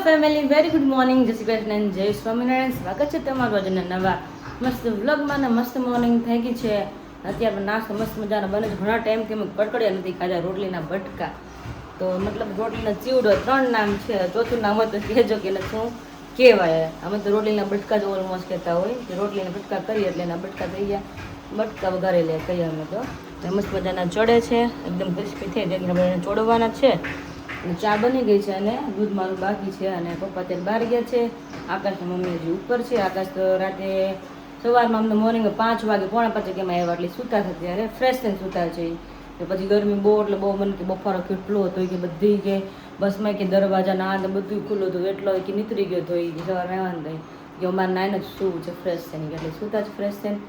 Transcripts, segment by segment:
Family, very good morning. જય શ્રી કૃષ્ણ, જય સ્વામિનારાયણ. સ્વાગત છે તમારું આજના નવા મસ્ત વ્લોગમાં ને મસ્ત મોર્નિંગ થઈ ગઈ છે. અત્યારે નાસ્તો મસ્ત મજાનો બને છે. ઘણા ટાઈમથી અમે કડકડિયા નથી ખાધા, રોટલીના બટકા. તો મતલબ રોટલીના ચીવડો 3 નામ છે, ચોથું નામ હોય તો કહેજો કે શું કહેવાય. અમે તો રોટલીના બટકા જ ઓલમોસ્ટ કહેતા હોય કે રોટલીના બટકા કરીએ એટલે એના બટકા થઈ ગયા, બટકા વઘારેલા કહીએ અમે તો. મસ્ત મજાના ચડે છે, એકદમ ક્રિસ્પી થઈ જાય. આપણે ચોડવાના છે. ચા બની ગઈ છે અને દૂધ મારું બાકી છે. અને પપ્પા ત્યારે બહાર ગયા છે. આકાશ મમ્મી હજી ઉપર છે. આકાશ તો રાતે સવારમાં અમને મોર્નિંગ 5 વાગે 4:45 વાગે આવ્યા, એટલે સૂતા હતા ત્યારે ફ્રેશ થઈને સૂતા છે. તો પછી ગરમી બહુ એટલે બહુ મને કે બફારો કેટલો હતો કે બધી કે બસમાં કે દરવાજા ના ને બધું ખુલ્લું હતું, એટલો કે નીતરી ગયો હતો. એ સવારે રહેવાનું થઈ કે અમારે નાઈને જ શું છે ફ્રેશ થઈને, એટલે સૂતા જ ફ્રેશ થઈને.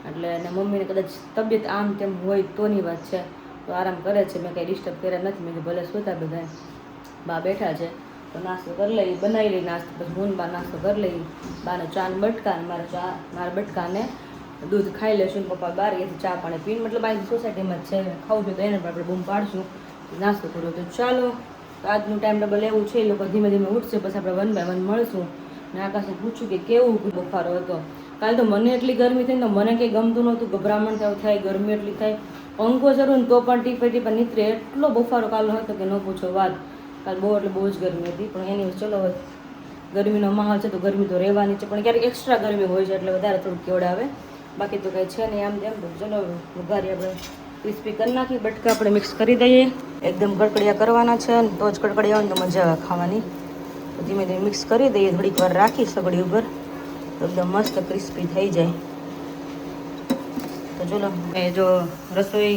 એટલે અને મમ્મીને કદાચ તબિયત આમ તેમ હોય તોની વાત છે, તો આરામ કરે છે. મેં કંઈ ડિસ્ટર્બ કર્યા નથી. મેં ભલે સૂતા બધા બા બેઠા છે તો નાસ્તો કરી લઈ, બનાવી લઈ નાસ્તો. પછી હું બા નાસ્તો કરી લઈ. બાને ચા ને બટકા ને મારા બટકાને દૂધ ખાઈ લેશું. પપ્પા બહાર ગયાથી ચા પાણી પીને, મતલબ આ સોસાયટીમાં જ છે, ખાવું છું તો એને પણ આપણે બૂમ પાડશું નાસ્તો કર્યો. તો ચાલો, આજનું ટાઈમ ટેબલ એવું છે. એ લોકો ધીમે ધીમે ઉઠશે, પછી આપણે 1 by 1 મળશું. ને આકાશને પૂછ્યું કે કેવું બફારો હતો. કાલે તો મને એટલી ગરમી થઈ ને તો મને કંઈ ગમતું નહોતું, ગભરામણ થાય, ગરમી એટલી થાય. પંખો શરૂ ને તો પણ ટીપે નીતરે એટલો બફારો કાલનો હતો કે ન પૂછો વાત. કાલ બહુ એટલે બહુ જ ગરમી હતી. પણ એની ચલો, ગરમીનો માહોલ છે તો ગરમી તો રહેવાની છે, પણ ક્યારેક એક્સ્ટ્રા ગરમી હોય છે એટલે વધારે થોડુંક કેવડાવે. બાકી તો કંઈ છે નહીં આમ તેમ. તો ચલો વઘારી આપણે ક્રિસ્પી કરી નાખી. બટકા આપણે મિક્સ કરી દઈએ. એકદમ કડકડિયા કરવાના છે, તો જ કડકડિયા હોય ને તો મજા આવે ખાવાની. તો ધીમે ધીમે મિક્સ કરી દઈએ. થોડીક વાર રાખી સગડી ઉપર તો એકદમ મસ્ત ક્રિસ્પી થઈ જાય. તો ચલો, મેં જો રસોઈ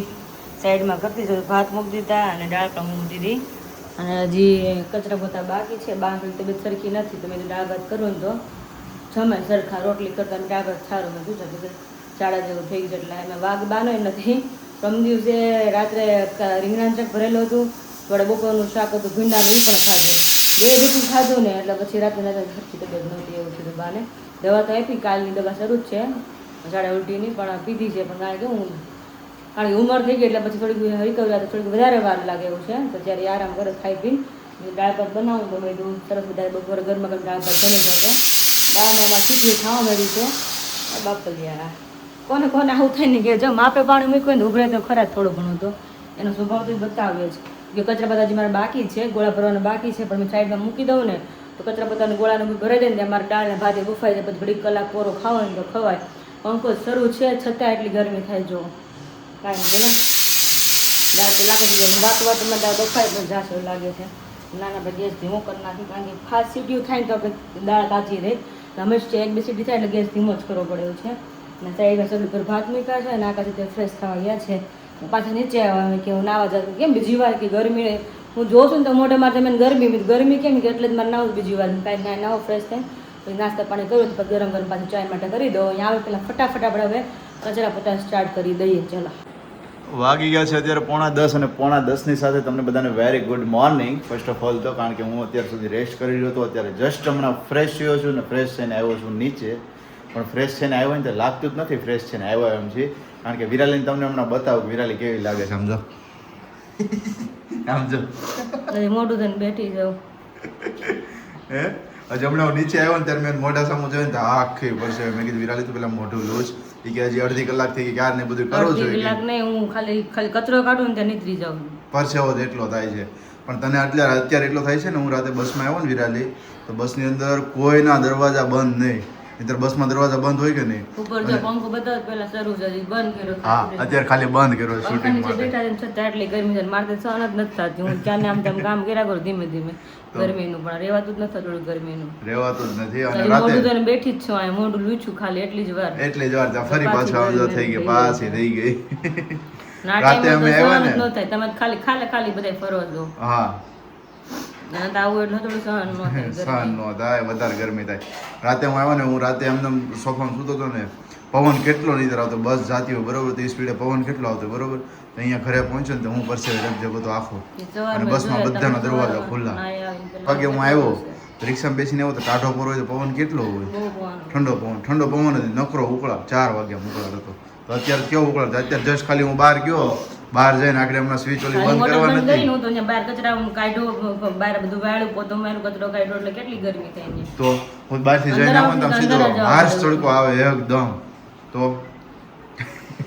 સાઈડમાં કરતી છું, ભાત મૂકી દીધા અને દાળ પણ મૂકી દીધી. અને હજી કચરા પોતા બાકી છે. બાંકડી તબિયત સરખી નથી તો મેં દાળ ભાત કરું ને તો જમે સરખા. રોટલી કરતા દાળ ભાત સારું મેં પૂછા ચાળા જેવું થઈ ગયું. એટલે એમાં વાઘ બાનોય નથી. પ્રમ દિવસે રાત્રે રીંગણાનું શાક ભરેલું હતું, થોડા બપોરનું શાક હતું ભીંડાનું, એ પણ ખાધું. 2 રીતું ખાધું ને એટલે પછી રાત્રે સરખી તબિયત નહોતી એવું થયું. બાને દવા તો આપી, કાલની દવા શરૂ જ છે, ઝાડા ઉલટીની પણ પીધી છે. પણ કારણ કે હું કારણ કે ઉંમર થઈ ગઈ એટલે પછી થોડીક રિકવરી થોડીક વધારે વાર લાગે એવું છે. તો ત્યારે આરામ કરે, ખાઈ પીને દાળ ભાત બનાવું તો બધું સરસ. બધા બપોરે ગરમા ગરમ દાળ ભાત બની જશે. દાળને એમાં ખીચડી ખાવા મળી છે. બાપલિયા કોને કોને આવું થાય ને કે જો માપે પાણી મૂક્યું ને ઉભરે તો ખરા થોડું ઘણું તો એનો સ્વભાવ તો બતાવ્યો છે. કે કચરા બધા હજી મારે બાકી છે, ગોળા ભરવાના બાકી છે, પણ મેં સાઈડમાં મૂકી દઉં ને તો કચરા બધાને ગોળાને ભરાઈ જાય ને અમારે દાળને ભાતે બફાઈ જાય. પછી ઘડીક કલાક પોરો ખાવો ને તો ખવાય. પંખો શરૂ છે છતાં એટલી ગરમી થાય. જો કાંઈ નહીં, ચલો દાળ તો લાગે છે વાતમાં દાળ બફાય પણ જાશે એવું લાગે છે. નાના આપણે ગેસ ધીમો કરી નાખી, કારણ કે ફાસ્ટ સીટીઓ થાય ને તો આપણે દાળ કાચી રહે. હંમેશા 1-2 સીટી થાય એટલે ગેસ ધીમો જ કરવો પડે એવું છે. અને સાઈડમાં સગડી પર ભાત મૂક્યા છે અને આકાશ ત્યાં ફ્રેશ થવા ગયા છે. પાછા નીચે આવે કે હું નાવા જાઉં. કેમ બીજી વાર કે ગરમી હું જોઉં છું ને તો મોઢે મારે તમે ગરમી કેમ કે એટલે જ મારે નાવું બીજી વાર. કાંઈ નાવો ફ્રેશ થાય પછી નાસ્તા પાણી કર્યું તો પછી ગરમ પાછું ચાય માટે કરી દો. અહીંયા આવે પહેલાં ફટાફટ આપણે હવે કચરા પોતા સ્ટાર્ટ કરી દઈએ. ચલો, વાગી ગયા છે અત્યારે 9:45 અને 9:10 સાથે તમને બધાને very good morning. First of all તો કારણ કે હું અત્યાર સુધી રેસ્ટ કરી રહ્યો હતો. અત્યારે જસ્ટ હમણાં ફ્રેશ થયો છું ને ફ્રેશ થઈને આવ્યો છું નીચે. પણ ફ્રેશ થઈને આવ્યો ને તો લાગતું જ નથી ફ્રેશ થઈને આવ્યો એમ છે. કારણ કે વિરાલીને તમને હમણાં બતાવું વિરાલી કેવી લાગે છે. સમજો સમજો મોઢું થઈને બેઠી જાઉં. હે હજી હમણાં હું નીચે આવ્યો ને ત્યારે મેં મોઢા સામું જોયું ને તો આખી પડશે. મેં કીધું વિરાલી તો પેલા મોઢું લોજ કે હજી અડધી કલાક થઈ ગઈ, ક્યારે ને બધું કરવું જોઈએ. કલાક નહીં, હું ખાલી કચરો કાઢું ને ત્યાં નીકળી જાઉં. પરસેવો જ એટલો થાય છે. પણ તને અત્યારે એટલો થાય છે ને. હું રાતે બસમાં આવ્યો ને વિરાલી, તો બસની અંદર કોઈના દરવાજા બંધ નહીં. નહીંતર બસમાં દરવાજા બંધ હોય કે નહીં. ઉપર જો પંખો બધા પહેલા શરૂ છે, બંધ કર્યો. હા, અત્યારે ખાલી બંધ કર્યો શૂટિંગ માટે. બેઠા છે છતાં એટલી ગરમી છે, મારે તો સહન જ નથી થતી. હું ક્યાં આમ તેમ કામ કર્યા કરું ધીમે ધીમે. ગરમીનું પણ રહેવાતું જ નથી, થોડું ગરમીનું રહેવાતું જ નથી. અને મોઢું તો બેઠી જ છું, અહીંયા મોઢું લૂછું ખાલી એટલી જ વાર. એટલી જ વાર ત્યાં ફરી પાછું આવજો થઈ ગઈ, પાછી થઈ ગઈ. રાતે અમે આવ્યા ને ન થાય, તમે ખાલી બધા ફરો છો. હા, આવું એટલે થોડું સહન ન થાય. સહન ન થાય, વધારે ગરમી થાય. રાતે હું આવ્યો ને, હું રાતે એમને સોફામાં સૂતો હતો ને, પવન કેટલો નીતર આવતો. બસ જાતી હોય બરોબર, તો સ્પીડે પવન કેટલો આવતો બરોબર. તો અહીંયા ઘરે પહોંચ્યો ને તો હું પરસેવે લગજગ હતો આખો. અને બસમાં બધાના દરવાજા ખુલ્લા. પગે હું આવ્યો રિક્ષામાં બેસીને આવ્યો તો ટાઢો પર હોય તો પવન કેટલો હોય, ઠંડો પવન જ નકરો ઉકળાટ. 4 વાગ્યા ઉકળાટ હતો. તો અત્યારે કેવો ઉકળાટ. અત્યારે જસ્ટ ખાલી હું બહાર ગયો બહાર જઈને આગળ હમણાં સ્વિચ ઓલી ખાલી બંધ મોટર કરવા બંધ કરી નથી હું તો અહીંયા બહાર કચરા કાઢ્યો બહાર બધું વાળ્યું પોતો માર્યું કચરો કાઢ્યો એટલે કેટલી ગરમી થાય ને તો હું બહારથી જઈને આવું ને તો આમ સીધો અંદર જ આવવાનું. હાર્શ તડકો આવે એકદમ તો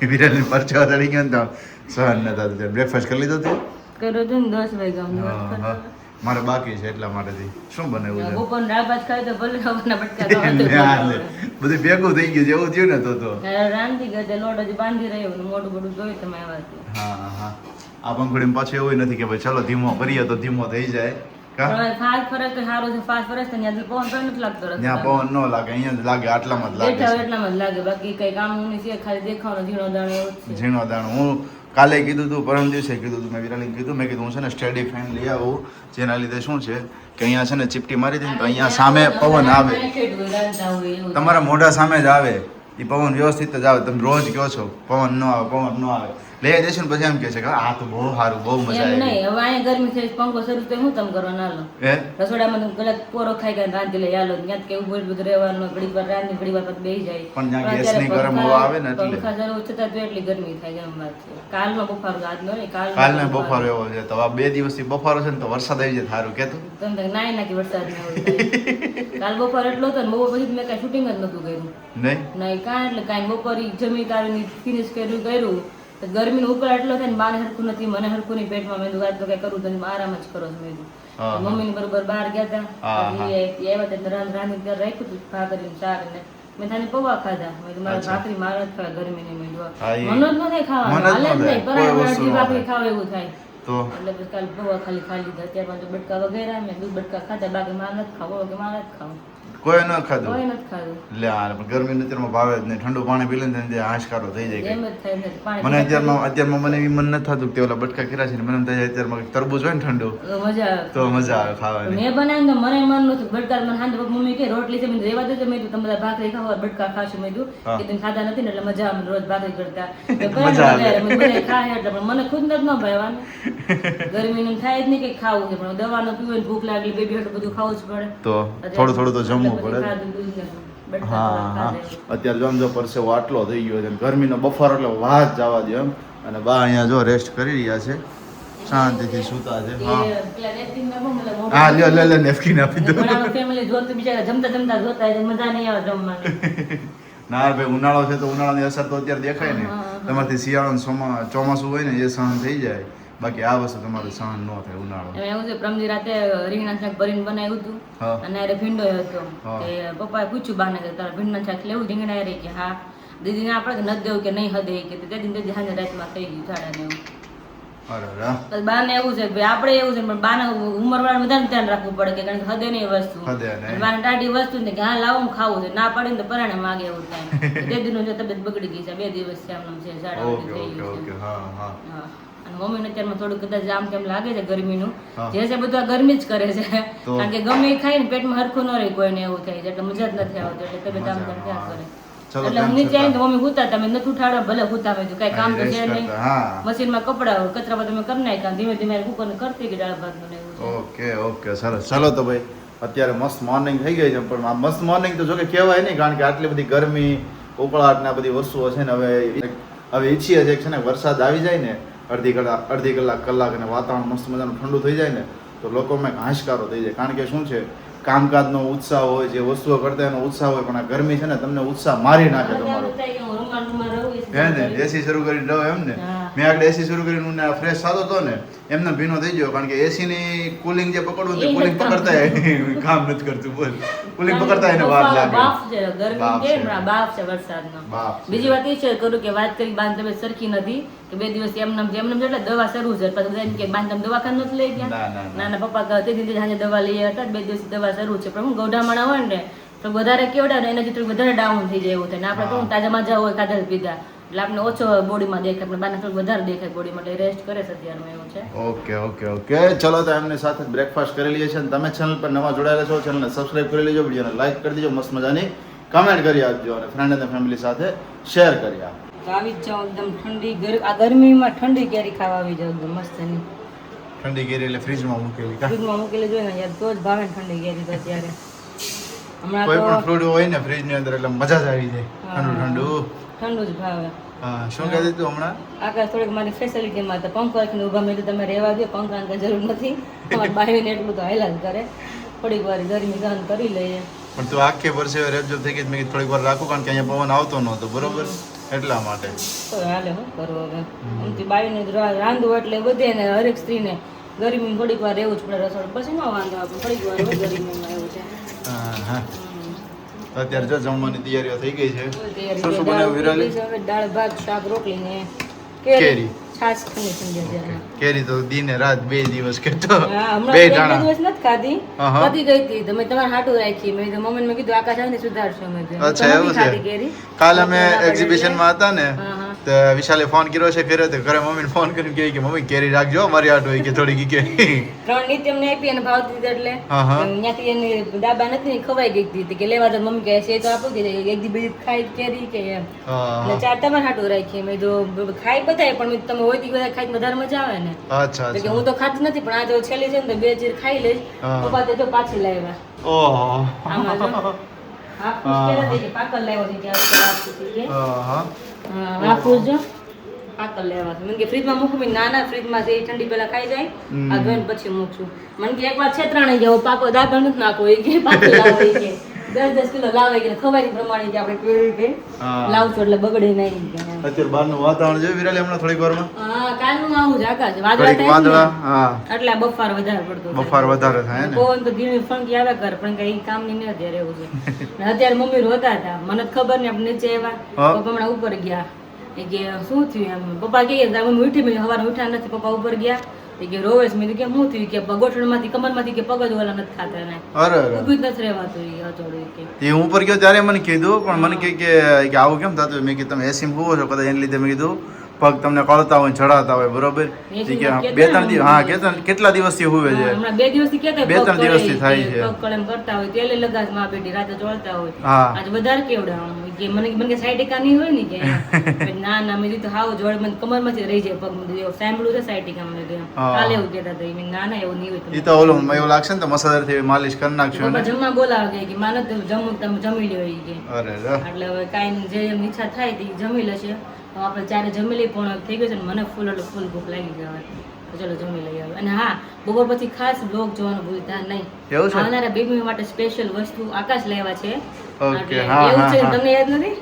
વિરાલની પરચાવા ચડી ગયા ને તો સહન નતા થતું બ્રેકફાસ્ટ કરી લીધો તે કર્યો હતો ને 10 વાગ્યા હા, હા. મારે બાકી છે એટલા માટેથી શું બનાવ્યું છે બપોર દાળ ભાત ખાય તો ભલે ખાવાના બટકા લે, ખાવા બધું ભેગું થઈ ગયું છે એવું થયું ને તો રાંધી ગયો તે લોટ હજી બાંધી રહ્યો ને મોટું મોટું જોયું તમે આવાથી હા હા આ પંખડીમાં પાછું એવું નથી કે ભાઈ ચલો ધીમો કરીએ તો ધીમો થઈ જાય કા પણ ફાસ્ટ ફરક તો સારું છે ફાસ્ટ ફરક તો ત્યાંથી પવન પણ નથી લાગતો રસ્તા ત્યાં પવન ન લાગે અહીંયા જ લાગે આટલામાં જ લાગે બેઠા છે એટલામાં જ લાગે બાકી કઈ કામ નહીં છે ખાલી દેખાવાનો ઝીણો દાણો એવો જ છે ઝીણો દાણો હું કાલે કીધું તું પરમ દિવસે કીધું તું મેં વિરાલીને કીધું મેં કીધું હું છે ને સ્ટડી ફેન લઈ આવું જેના લીધે શું છે કે અહીંયા છે ને ચીપટી મારી દે ને તો અહીંયા સામે પવન આવે તમારા મોઢા સામે જ આવે એ પવન વ્યવસ્થિત જ આવે તમે રોજ કહો છો પવન ન આવે પવન ન આવે લઈ જશે ને પછી એમ કહે છે કે આ તો બહુ સારું બહુ મજા એમ આવી નહીં હવે અહીંયા ગરમી છે પંખો શરૂ તો હું તમે કરવા ના લો એ રસોડામાં તો ગલત પોરો ખાઈ ગયા રાંધી લઈ આલો ત્યાં કે ઉભું બધું રહેવાનું ઘડી વાર રાંધી ઘડી વાર પછી બેસી જાય પણ ત્યાં પણ ગેસની અત્યારે ગરમ હવા આવે ને એટલે. પંખા શરૂ છતાં તો એટલી ગરમી થાય એમ વાત છે કાલનો બફારો આજ નો નહીં કાલને બફારો એવો છે તો આ 2 દિવસથી બફારો છે ને તો વરસાદ આવી જાય સારું કેતું તમે તો નાય નાખી વરસાદ કાલ બપોર એટલો હતો ને બપોર પછી મેં કાંઈ શૂટિંગ જ નતું કર્યું નહીં નહીં કાંઈ એટલે કાંઈ બપોરી જમી કાઢીને ફિનિશ કર્યું તો ગરમીનો ઉકળાટ એટલો થાય ને બાને હરખું નથી મને હરખું નહીં પેટમાં મેં કીધું આજ તો કઈ કરું તો આરામ જ કરો છો મેં હા, કીધું મમ્મીને બરોબર બહાર ગયા હા, હતા પછી આવ્યા હતા રાંધી ત્યારે રાખ્યું હતું ભાખરી શાક ને મેં થાને પૌવા ખાધા મેં કીધું મારે અચ્છા. ભાખરી મારે જ ખાવા ગરમીની મેં હા, એ મનો જ ન થાય ખાવાનું મન જ ન હાલે જ થાય. નહીં કોઈ પરાઠા વસ્તુ અડધી ન ભાખરી થાય. ખાવ એવું થાય તો એટલે પછી કાલે પૌવા ખાલી ખાઈ લીધા ત્યારબાદ તો બટકા વગેરે મેં દૂધ બટકા ખાધા બાકી મારે નથી ખાવું કે મારે જ ખાવું કોઈ ન ખાધું કોઈ નથી ખાધું લે આ પણ ગરમી અત્યારમાં ભાવે જ નહીં ઠંડુ પાણી પી લે ને ત્યારે હાશકારો થઈ જાય એમ કંઈક. જ થાય ને પાણી મને અત્યારમાં મને એવી મન નથી થતું કે ઓલા બટકા કર્યા છે ને મને એમ થાય અત્યારમાં કંઈક તરબૂચ હોય ને ઠંડુ મજા આવે તો મજા આવે ખાવાની મેં બનાવીને તો મને મન નતું બટકા મને હાંજે મમ્મી કે રોટલી છે મેં રેવા દેજો મેં કીધું તમે બધા ભાખરી ખાઓ બટકા ખાશો મેં કીધું હા. કે તમે ખાધા નથી ને એટલે મજા આવે રોજ ભાખરી કરતા મજા આવે. બધા ખાય એટલે પણ મને ખુદ નથી ન ભાવવાનું ગરમીનું થાય જ નહીં કે ખાવું છે પણ દવાનું પીવું હોય ને ભૂખ લાગી બેબી હાટું બધું ખાવું જ પડે તો થોડું થોડું તો જમવું એટલે પછી પડે ખાધું દૂધ ને બટકા હા થોડા હા ખાધા. અત્યારે જો આમ જો પરસેવો આટલો થઈ ગયો છે ગરમીનો બફારો એટલે વાત જવા દે એમ અને બા અહીંયા જો રેસ્ટ કરી રહ્યા છે શાંતિથી સૂતા છે હા એ પેલા રેસ્ટિંગમાં બહુ મતલબ મોટું હા લ્યો લે નેપકિન આપી દો ઘણા ફેમિલી જોતું બિચારા જમતા જમતા જોતા એટલે મજા નહીં આવે જમવાની ના ભાઈ ઉનાળો છે તો ઉનાળાની અસર તો અત્યારે દેખાય ને હા, હા. તમારથી શિયાળો ને ચોમાસું હોય ને એ સહન થઈ જાય બાકી આ વસ્તુ તમારે સહન ન થાય ઉનાળો એમાં એવું છે પ્રમજી રાતે રીંગણા શાક ભરીને બનાવ્યું હતું હા. અને અરે ભીંડો હતો હા. કે પપ્પાએ પૂછ્યું બાને કે તારે ભીંડા શાક લેવું રીંગણા રે કે હા દીદીને આપણે કે નથી દેવું કે નહીં હદે કે તે દીદી સાંજે રાતમાં થઈ ગયું સાડા ને એવું અરે રા પછી બાને એવું છે કે આપણે એવું છે પણ બાને ઉંમરવાળા બધાને ધ્યાન રાખવું પડે કે કારણ કે હદે નહીં એ વસ્તુ હદે નહીં. અને બાને ટાઢી વસ્તુ ને કે હા લાવો હું ખાવું છે ના પડે ને તો પરાણે માગે એવું થાય તે દીનું જો તબિયત બગડી ગઈ છે 2 દિવસ છે આમનું છે સાડા ઓકે થઈ ઓકે ગયું ઓકે છે હા હા હા. અને મમ્મીને અત્યારમાં થોડું કદાચ આમ તેમ લાગે છે ગરમીનું હા. જે છે બધું આ ગરમી જ કરે છે તો? કારણ કે ગમે એ ખાય ને પેટમાં હરખું ન રહે કોઈને એવું થાય છે એટલે મજા જ નથી આવતી એટલે તબિયત આમ તેમ મજા, ક્યાં કરે ચલો એટલે હું તેમ નીચે આવીને છતાં. તો મમ્મી હુતા તમે નથી ઉઠાડો ભલે હુતા મેં કઈ કામ તો છે Rest નહીં કરતા, હા મશીનમાં કપડા કચરા બધા મેં કરી નાખ્યા ધીમે ધીમે કુકરને કરતી કે દાળ ભાતનું ને એવું છે ઓકે ઓકે સરસ ચલો તો ભાઈ અત્યારે મસ્ત મોર્નિંગ થઈ ગઈ છે પણ આ મસ્ત મોર્નિંગ તો જોકે કહેવાય નહીં કારણ કે આટલી બધી ગરમી ઉકળાટ ને આ બધી વસ્તુઓ છે ને હવે ઈચ્છીએ છીએ કે છે ને વરસાદ આવી જાય ને અડધી કલાક અને વાતાવરણ મસ્ત મજાનું ઠંડુ થઈ જાય ને તો લોકોમાં એક હાશકારો થઈ જાય કારણ કે શું છે કામકાજનો ઉત્સાહ હોય જે વસ્તુઓ કરતા એનો ઉત્સાહ હોય પણ આ ગરમી છે ને તમને ઉત્સાહ મારી નાખે તમારો હે ને એસી શરૂ કરીને રહો એમ ને હા. મેં આગળ એસી શરૂ કરીને ફ્રેશ થતો હતો ને એમને ભીનો થઈ ગયો કારણ કે એસી ની કુલિંગ જે પકડવું તે એ કુલિંગ નથી પકડતા કામ નથી કરતું બોલ કુલિંગ પકડતા એને વાર લાગે બાફ છે ગરમી બાફ કે છે. બાફ છે વરસાદનો બાફ છે. બીજી વાત એ છે કરું કે વાત કરી બાંધ તબિયત સરખી નથી કે 2 દિવસ એમને એટલે દવા શરૂ છે પછી બધા એમ કે બાંધ તમે દવાખાને નથી લઈ ગયા ના, ના, ના. નાના પપ્પા કહે તે સાંજે દવા લઈ આવ્યા હતા 2 દિવસ દવા શરૂ છે પણ હું ગૌઢામણા હોય ને તો વધારે કેવડા ને એનાથી થોડું વધારે ડાઉન થઈ જાય એવું થાય ને આપણે હા. કહું તાજા માજા હોય ખાધા પીધા એટલે આપણે ઓછો બોડીમાં દેખાય આપણે બાને થોડું વધારે દેખાય બોડીમાં એટલે રેસ્ટ કરે છે અત્યારમાં એવું છે ઓકે ઓકે ઓકે ચલો તો એમની સાથે બ્રેકફાસ્ટ કરી લઈએ છીએ અને તમે ચેનલ પર નવા જોડાયેલા છો ચેનલને સબસ્ક્રાઇબ કરી લેજો વિડીયોને લાઈક કરી દેજો મસ્ત મજાની કમેન્ટ કરી આપજો અને ફ્રેન્ડ અને ફેમિલી સાથે શેર કરી આપજો તો આવી જ જાઓ એકદમ ઠંડી આ ગરમીમાં ઠંડી કેરી ખાવા આવી જાવ એકદમ મસ્ત ની ઠંડી કેરી એટલે ફ્રીજમાં મૂકેલી કા ફ્રીજમાં મૂકેલી જોઈએ ને યાર તો જ ભાવે ને ઠંડી કેરી તો અત્યારે હમણાં કોઈ તો પણ ફ્રૂટ હોય ને ફ્રીજ ની અંદર એટલે મજા જ આવી જાય હા. ઠંડુ ઠંડુ ઠંડુ જ ભાવે હા શું કહેતી તું હમણાં આકાશ થોડીક મારી ફેસિલિટીમાં તો પંખો રાખીને ઊભા મેં તમે રહેવા દો પંખાની કઈ જરૂર નથી તમારે બાવીને એટલું તો હાઈલા જ કરે થોડીક વાર ગરમી સહન કરી લઈએ પણ તું આખે વર્ષે રેપજોબ થઈ ગઈ મેં કીધું થોડીક વાર રાખું કારણ કે અહીંયા પવન આવતો નહોતો બરોબર એટલા માટે તો હાલે શું કરવું હવે આમથી બાવીને રાંધવું એટલે બધે ને હરેક સ્ત્રીને ગરમી થોડીક વાર રહેવું જ પડે રસોડું પછી ન વાંધો આપણે થોડીક વાર હોય ગરમીમાં એવું છે હા હા તો અત્યારે જો જમવાની તૈયારીઓ થઈ ગઈ છે તૈયારી શું શું દાળ બનાવ્યું વિરાલી હવે દાળ ભાત શાક રોટલી ને કેરી. છાશ ઠંડી ઠંડી અત્યારે કેરી તો દિને રાત 2 દિવસ કેતો હા, હમણાં બે એક ટાણા દિવસ નથી ખાધી અહં. વધી ગઈ હતી તમે તમારે હાટું રાખી મેં તો મમ્મીને મેં કીધું આકાશ આવીને સુધારશો મેં કીધું. હું તો અચ્છા, નથી એવું છે? ખાધી કેરી. કાલે અમે એટલે આપણે એક્ઝિબિશનમાં હતા ને હા, હા. તો વિશાલે ફોન કર્યો છે ઘરે તો ઘરે મમ્મીને ફોન કરીને કહે કે મમ્મી કેરી રાખજો મારી આટ હોય કે થોડી કે 3 નીતિ અમને આપી અને ભાવતી હતી એટલે હા, હા. ત્યાંથી એની દાબા નથી ને ખવાઈ ગઈ હતી કે લેવા તો મમ્મી કહે છે તો આપો કે એક દી બીજી ખાઈ કેરી કે એમ એટલે 4 તમારે હાટું રાખી મેં જો ખાઈ બધાય પણ મેં તમે હોય તી બધા ખાઈ વધારે મજા આવે ને અચ્છા તો કે અચ્છા હું તો ખાતી નથી પણ આ જો છેલ્લી છે ને તો 2 ચીર ખાઈ લઈશ હા. પપ્પા તો જો પાછી લાવ્યા ઓહો આમાં જો હાફૂસ કેરા છે કે પાકલ લાવ્યો છે કે આ હાફૂસ છે કે હા હાફૂસ જો પાકલ લેવા છે મને કે ફ્રીજમાં મૂકું મેં નાના ફ્રીજમાં છે એ ઠંડી પેલા ખાઈ જાય આ ધોઈને પછી મૂકશું મને કે એકવાર છેતરાણી જાવ પાકો દાળ નથી નાખો એ કે પાકો લાવો એ કે 10 કિલો લાવે કે ખવાય પ્રમાણે કે આપણે કેવી રીતે હા. લાવશું એટલે બગડે નહીં કે એમ. અત્યારે બહારનું વાતાવરણ જોયું વિરાલી હમણાં થોડીક વારમાં હા કાલનું આવું જ આકાશ વાદળા થોડીક થાય ને, વાદળા હા એટલે આ બફાર વધારે પડતો થાય. બફાર વધારે થાય ને પવન તો ધીમી ફંકી આવે કર પણ કઈ કામ ની નથી અત્યારે એવું છે ને અત્યારે મમ્મી રોતા હતા મને જ ખબર નહીં આપણે નીચે હા. આવ્યા પપ્પા હમણાં ઉપર ગયા એ કે શું થયું એમ પપ્પા કહે મમ્મી ઉઠી મેં સવારે ઉઠ્યા નથી પપ્પા ઉપર ગયા એ કે રોવેશ મેં કીધું કે શું થયું કે ગોઠણમાંથી કમરમાંથી કે પગ જ ઓલા નથી ખાતા ને અરે અરે ઊભી જ નથી રહેવાતું એ અચોડું કે એ હું ઉપર ગયો ત્યારે મને કીધું પણ મને કે આવું કેમ થતું મેં કીધું તમે એસી હોવો છો કદાચ એને લીધે મેં કીધું પગ તમને કળતા હોય ચડાતા હોય બરોબર એસી કે માં બે ત્રણ કહેતા દિવસ હા કેટલા દિવસથી હુવે છે હમણાં 2 દિવસથી કહેતા બે ત્રણ દિવસથી થાય છે. પગ કળેમ કરતા હોય તેલે લગાસ માં બેટી રાતે ચોળતા હોય હા આજે વધારે કેવડાવવાનું કે મને કે સાયટિકા નહીં હોય ને કે ના ના મેં કીધું હાવ જોડે મને કમરમાંથી રહી જાય પગ મેં કીધું સાંભળ્યું છે સાયટિકા મેં કીધું એમ. હા. કાલે એવું કહેતા હતા મેં ના ના એવું નહીં હોય એ તો ઓલું એવું લાગશે ને તો મસાલાથી માલિશ કરી નાખશું પપ્પા ને જમવા બોલાવે કે માનો તો જમવું તમે જમી લ્યો ઈ કે અરે રે. એટલે હવે કાંઈ જે એમ ઈચ્છા થાય તે ઈ જમી લેશે તો આપણે ચારે જમી લઈ પણ થઈ ગયું છે ને મને ફૂલ એટલે ફૂલ ભૂખ લાગી જવાય તો ચલો જમી લઈએ હવે અને હા બપોર પછી ખાસ બ્લોગ જોવાનું ભૂલતા નહીં એવું છે આવનારા બેબી માટે સ્પેશિયલ વસ્તુ આકાશ લેવા છે ઓકે એટલે હા એવું હા છે હા. તમને યાદ નથી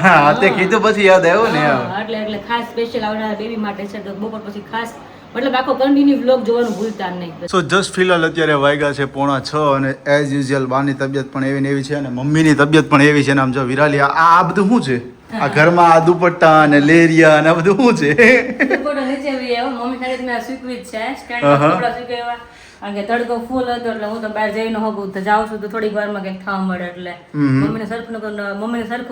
હા તે કીધું પછી યાદ આવ્યું ને હા, એટલે ખાસ સ્પેશિયલ આવનારા બેબી માટે છે તો બપોર પછી ખાસ મતલબ આખો કન્ટિન્યુ વ્લોગ જોવાનું ભૂલતા નહીં સો જસ્ટ ફિલહાલ અત્યારે વાગ્યા છે 5:45 અને એઝ યુઝ્યુઅલ બાની તબિયત પણ એવી ને એવી છે અને મમ્મીની તબિયત પણ એવી છે ને આમ જો વિરાલી આ બધું શું છે આ ઘરમાં આ દુપટ્ટા અને લેરિયા અને આ બધું શું છે ફોટો નીચે વી આવ્યો મમ્મી ખાલી મેં સૂકવી જ છે સ્ટેન્ડ હા, હા. કપડા સૂકવ્યા કારણ કે તડકો ફૂલ હતો એટલે હું તો બહાર જઈને હોગું તો જાઉં છું તો થોડીક વારમાં કંઈક ખાવા મળે એટલે મમ્મીને સરખું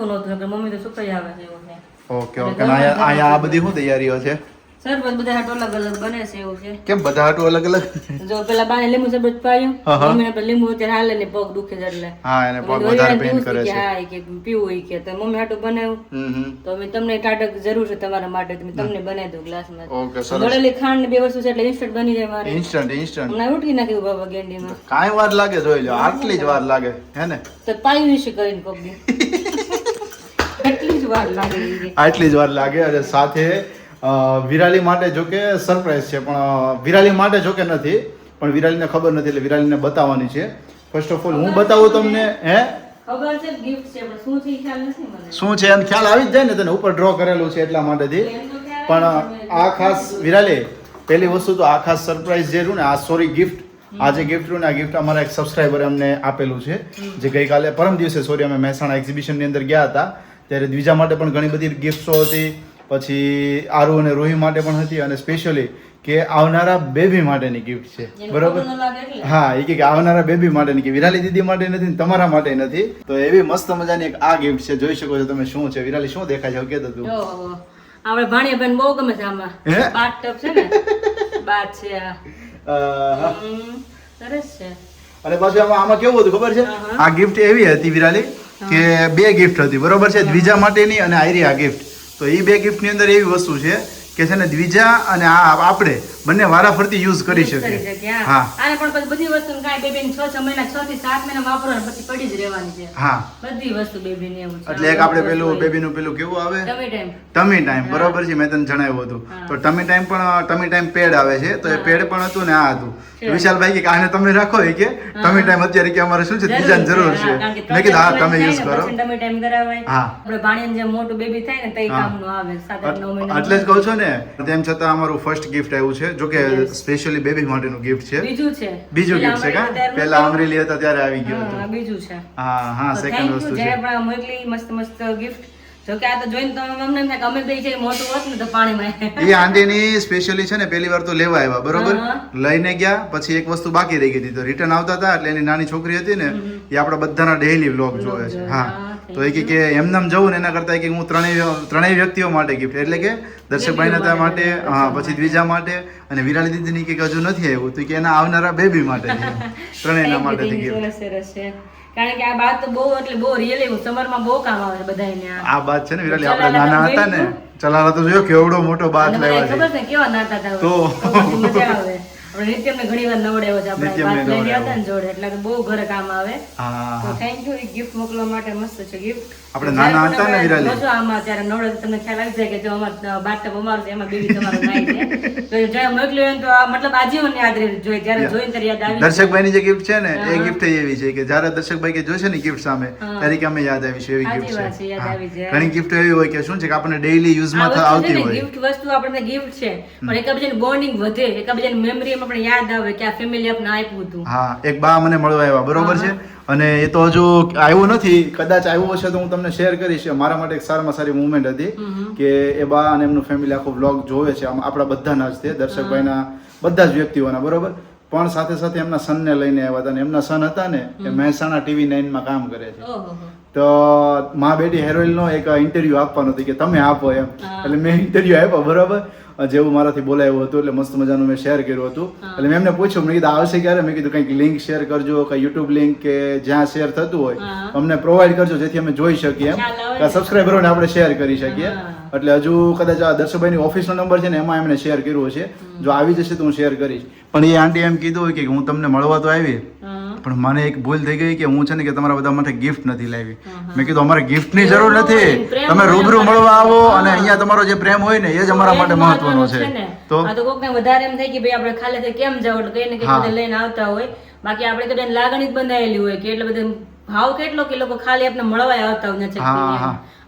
નહોતું એટલે મમ્મી તો સુકાઈ આવે છે એવું છે ઓકે ઓકે અને અહીંયા આ બધી શું તૈયારીઓ છે શરબત બધા હાટુ અલગ અલગ બને છે એવું છે કેમ બધા હાટું અલગ અલગ જો પેલા બાને લીંબુ શરબત પાયું હા, હા. મમ્મીને પેલા લીંબુ અત્યારે હાલે ને પગ દુખે છે એટલે હા એને પગ તો વધારે એને પેઇન પીવું કરે છે કે છે હા ઈ કે પીવું ઈ કે તો મમ્મી હાટુ બનાવ્યું હમ તો અમે તમને ટાટક જરૂર છે તમારા માટે તો મેં તમને બનાવી દઉં ગ્લાસમાં ઓકે સરસ દળેલી ખાંડ ને 2 વસ્તુ છે એટલે ઇન્સ્ટન્ટ બની જાય મારે ઇન્સ્ટન્ટ હમણાં ઉઠી નાખ્યું બાબા ગેંડીમાં કાંઈ વાર લાગે જોઈ લો આટલી જ વાર લાગે હે ને તો પાયું વિશે કરીને કોક દી એટલી જ વાર લાગે ઈ કે. આટલી જ વાર લાગે અને સાથે વિરાલી માટે જો કે સરપ્રાઈઝ છે પણ વિરાલી માટે જો કે નથી પણ વિરાલીને ખબર નથી એટલે વિરાલીને બતાવવાની છે ફર્સ્ટ ઓફ ઓલ હું બતાવું તમને હે ખબર છે ગિફ્ટ છે પણ શું છે ઈ ખ્યાલ નથી મને શું છે એમ ખ્યાલ આવી જ જાય ને તને ઉપર ડ્રો કરેલું છે એટલા માટેથી એમ તો ખ્યાલ આવે પણ છે. આ ખાસ વિરાલી પહેલી વસ્તુ તો આ ખાસ સરપ્રાઈઝ જે રહ્યું ને આ સોરી ગિફ્ટ આ જે ગિફ્ટ રહ્યું ને આ ગિફ્ટ અમારા એક સબસ્ક્રાઈબરે અમને આપેલું છે જે ગઈકાલે પરમ દિવસે સોરી અમે મહેસાણા એક્ઝિબિશનની અંદર ગયા હતા ત્યારે દ્વિજા માટે પણ ઘણી બધી ગિફ્ટ્સો હતી પછી આરુ અને રોહી માટે પણ હતી અને સ્પેશિયલી કે આવનારા બેબી માટેની ગિફ્ટ છે એને બરોબર ખબર ન લાગે એટલે. હા એ કે આવનારા બેબી માટેની કે વિરાલી દીદી માટે નથી ને તમારા માટે નથી તો એવી મસ્ત મજાની એક આ ગિફ્ટ છે જોઈ શકો છો તમે શું છે વિરાલી શું દેખાય છે કે તું જો આપણે ભાણિયાભાઈને બહુ ગમે છે આમાં હે? બાથ ટબ છે ને બાથ છે આ સરસ છે અને પાછું આમાં કેવું હતું ખબર છે હા, આ ગિફ્ટ એવી હતી વિરાલી કે 2 ગિફ્ટ હતી બરોબર છે દ્વિજા માટેની અને આયરી આ ગિફ્ટ તો એ 2 ગિફ્ટની અંદર એવી વસ્તુ છે કે છે ને દ્વિજા અને આપણે બંને વારાફરતી યુઝ કરી શકે. હા આને પણ પછી બધી વસ્તુ કાંઈ બેબીને 6 મહિના 6 થી 7 મહિના વાપરવાની પછી પડી જ રહેવાની છે. હા બધી વસ્તુ બેબીને એવું છે. એટલે એક આપણે પેલું બેબીનું પેલું કેવું આવે ટમી ટાઈમ, બરોબર છે, મેં તને જણાવ્યું હતું. તો ટમી ટાઈમ પેડ આવે છે, તો એ પેડ પણ હતું ને આ હતું. વિશાલભાઈ કે આને તમે રાખો કે ટમી ટાઈમ અત્યારે કે અમારે શું છે બીજાની જરૂર છે. મેં કીધું હા તમે યુઝ કરો. ટમી ટાઈમ કરાવાય. હા આપણે ભાણિયાને જે મોટું બેબી થાય ને તે કામનું આવે 7-9 મહિના. એટલે જ કહું છું ને, તેમ છતાં અમારું ફર્સ્ટ ગિફ્ટ આવ્યું છે, જો કે સ્પેશિયલી બેબી માટેનું ગિફ્ટ છે. બીજું ગિફ્ટ છે કા પહેલા અમરેલી હતા ત્યારે આવી ગયું હતું. હા બીજું છે. હા સેકન્ડ વસ્તુ છે. જે પણ મોકલી મસ્ત ગિફ્ટ. જો કે આ તો જોઈને તો અમને એમ થાય કે અમે દઈ છે મોટું હોત ને તો પાણીમાં. એ આંટીની સ્પેશિયલી છે ને પહેલી વાર તો લેવા આવ્યા, બરોબર, લઈને ગયા, પછી એક વસ્તુ બાકી રહી ગઈ હતી, તો રિટર્ન આવતા હતા, એટલે એની નાની છોકરી હતી ને એ આપણા બધાના ડેઈલી વ્લોગ જોવે છે. હા તો એ કે એમનામ જવું ને એના કરતા કે હું ત્રણેય વ્યક્તિઓ માટે ગિફ્ટ, એટલે કે દર્શકભાઈના ત્યાં માટે, હા, પછી દ્વિજા માટે અને વિરાળી દીદીની કે હજુ નથી આવ્યું તો કે એના આવનારા બેબી માટે છે. ત્રણેયના માટે ગિફ્ટ. સરસ છે. કારણ કે આ બાત તો બહુ રિયલી સમરમાં બહુ કામ આવે બધાને. આ બાત છે ને વિરાલી, આપણે નાના હતા ને ચલાલા તો જોયો કેવડો મોટો બાત લેવા છે. ખબર છે કેવા નાતા હતા તો મજા આવે. આપણે નિત્યમને ઘણીવાર નવડાવ્યો છે, આપણે બાત લઈ ગયા હતા ને જોડે, એટલે બહુ ઘરે કામ આવે. તો થેન્ક યુ ગિફ્ટ મોકલવા માટે. મસ્ત છે ગિફ્ટ. આપણે નાના હતા ને વિરાલી, જો આમાં ત્યારે નવડે તમને ખ્યાલ આવી જાય કે જો અમાર બાથટબ અમારું છે, એમાં બેબી તમારું નાઈ છે. તો જ્યારે મોકલ્યો તો આ મતલબ આજીવન યાદ રહી જોઈએ. જ્યારે જોઈને ત્યારે યાદ આવી. દર્શકભાઈની જે ગિફ્ટ છે ને એ ગિફ્ટ એવી છે કે જ્યારે દર્શકભાઈ કે જોશે ને ગિફ્ટ સામે ત્યારે કે અમે યાદ આવી છે, એવી ગિફ્ટ છે. ઘણી ગિફ્ટ એવી હોય કે શું છે કે આપણને ડેઈલી યુઝમાં આવતી હોય. ગિફ્ટ વસ્તુ આપણને ગિફ્ટ છે, પણ એકબીજાની બોન્ડિંગ વધે, એકબીજાની મેમરી આપણે યાદ આવે કે આ ફેમિલી આપણે આપ્યું હતું. હા, એક બા મને મળવા આવ્યા, બરોબર છે, અને એ તો હજુ આવ્યું નથી, કદાચ આવ્યું હશે તો હું તમને શેર કરીશ. મારા માટે એક સારામાં સારી મુવમેન્ટ હતી કે એ બા અને એમનું ફેમિલી આખો વ્લોગ જોવે છે, આપણા બધાના જ તે દર્શકભાઈના બધા જ વ્યક્તિઓના, બરોબર, પણ સાથે સાથે એમના સનને લઈને આવ્યા હતા. અને એમના સન હતા ને એ મહેસાણા TV9 માં કામ કરે છે. તો મા બેટી હેરોઈનનો એક ઇન્ટરવ્યુ આપવાનો હતો કે તમે આપો એમ, એટલે મેં ઇન્ટરવ્યુ આપ્યો, બરોબર, જેવું મારાથી બોલાયું હતું, એટલે મસ્ત મજાનું મેં શેર કર્યું હતું. એટલે મેં એમને પૂછ્યું, મેં કીધું આવશે ક્યારે, મેં કીધું કંઈક લિંક શેર કરજો, કંઈ યુટ્યુબ લિંક કે જ્યાં શેર થતું હોય અમને પ્રોવાઈડ કરજો, જેથી અમે જોઈ શકીએ એમ, કે સબસ્ક્રાઈબરોને આપણે શેર કરી શકીએ. એટલે હજુ કદાચ આ દર્શકભાઈની ઓફિસનો નંબર છે ને એમાં એમણે શેર કર્યો છે, જો આવી જશે તો હું શેર કરીશ. પણ એ આંટી એમ કીધું હોય કે હું તમને મળવા તો આવી, પણ મને એક ભૂલ થઈ ગઈ કે હું છે ને કે તમારા બધા માટે ગિફ્ટ નથી લાવી. મેં કીધું અમારે ગિફ્ટની જરૂર નથી, તમે રૂબરૂ મળવા આવો અને અહીંયા તમારો જે પ્રેમ હોય ને એ જ અમારા માટે મહત્વનો છે. તો આ તો કોકને વધારે એમ થાય કે ભાઈ આપણે ખાલી કેમ જાવ, એટલે કઈ ને કઈ લઈને આવતા હોય, બાકી આપણે તો લાગણી જ બંધાયેલી હોય કે એટલે બધું ભાવ કેટલો કે લોકો ખાલી આપણે મળવા આવતા હોય છે,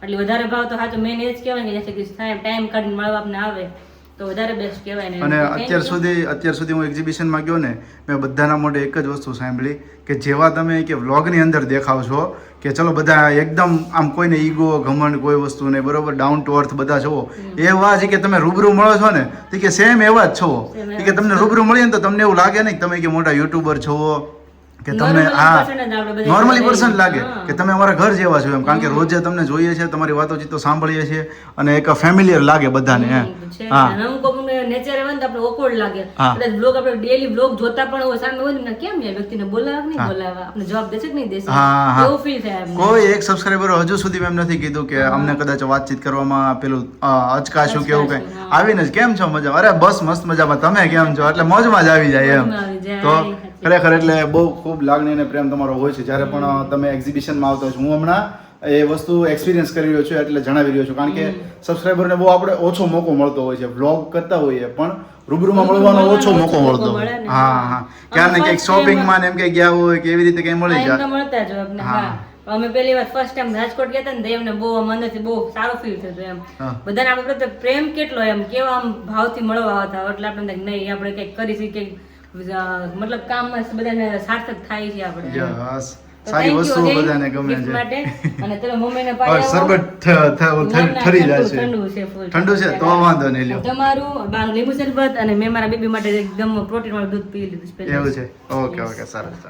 એટલે વધારે ભાવ તો સાચો મેન એ જ કહેવાય કે ટાઈમ કાઢીને મળવા આપણે આવે તો વધારે બેસ્ટ કહેવાય ને. અને અત્યાર સુધી હું એક્ઝિબિશનમાં ગયો ને, મેં બધાના મોઢે એક જ વસ્તુ સાંભળી કે જેવા તમે કે વ્લોગની અંદર દેખાવ છો કે ચલો બધા એકદમ આમ કોઈને ઈગો ઘમંડ કોઈ વસ્તુ નહીં, બરોબર, ડાઉન ટુ અર્થ બધા છો, એવા છે કે તમે રૂબરૂ મળો છો ને કે સેમ એવા જ છો, કે તમને રૂબરૂ મળીએ ને તો તમને એવું લાગે નહીં કે તમે કે મોટા યુટ્યુબર છો, કે તમને નોર્મલી પર્સન લાગે કે તમે અમારા ઘર જેવા છો એમ, કારણ કે રોજ તમને જોઈએ છે, તમારી વાતોચીતો સાંભળીએ છીએ અને એક ફેમિલિયર લાગે બધાને. નેચર હોય ને આપણે ઓકવર્ડ લાગે, કદાચ બ્લોગ આપણે ડેઈલી બ્લોગ જોતા પણ હોય સામે હોય ને કેમ યાર વ્યક્તિને બોલાવા નહીં બોલાવા, આપણે જવાબ દેશે કે નહીં દેશે, એવું ફીલ થાય. કોઈ એક સબસ્ક્રાઇબર હજુ સુધી એમ નથી કીધું કે અમને કદાચ વાતચીત કરવામાં પેલું અચકાશું કે એવું કઈ, આવીને જ કેમ છો મજા, અરે બસ મસ્ત મજામાં, તમે કેમ છો, એટલે મોજમાં જ આવી જાય એમ. તો ખરેખર એટલે બહુ ખૂબ લાગણી અને પ્રેમ તમારો હોય છે જ્યારે પણ તમે એક્ઝિબિશનમાં આવતા છો. હું હમણાં એ વસ્તુ એક્સપિરિયન્સ કરી રહ્યો છું એટલે જણાવી રહ્યો છું, કારણ કે સબસ્ક્રાઈબરને બહુ આપણે ઓછો મોકો મળતો હોય છે, વ્લોગ કરતા હોઈએ પણ રૂબરૂમાં મળવાનો ઓછો મોકો મળતો હોય. હા, ક્યાં ને ક્યાંક શોપિંગમાં ને એમ કે ગયા હોય કે એવી રીતે કઈ મળી જાય, મળતા જ હોય. હા, અમે પહેલી વાર ફર્સ્ટ ટાઈમ રાજકોટ ગયા હતા ને એમને બહુ અંદરથી બહુ સારું ફીલ થતું એમ, બધાને આપણે પ્રત્યે પ્રેમ કેટલો એમ કેવા આમ ભાવથી મળવા આવતા, એટલે આપણે નહીં આપણે કંઈક કરીશું કે મતલબ કામમાં બધાને સાર્થક થાય છે આપણે. સારી વસ્તુ બધાને ગમે છે માટે. અને ચલો મમ્મીને પાડ્યા સરબત ઠરી જાય છે, ઠંડુ છે તો વાંધો નહીં લ્યો. તમારું બાનું લીંબુ શરબત અને મેં મારા બેબી માટે એકદમ પ્રોટીન વાળું દૂધ પી લીધું. એવું છે, ઓકે સરસ.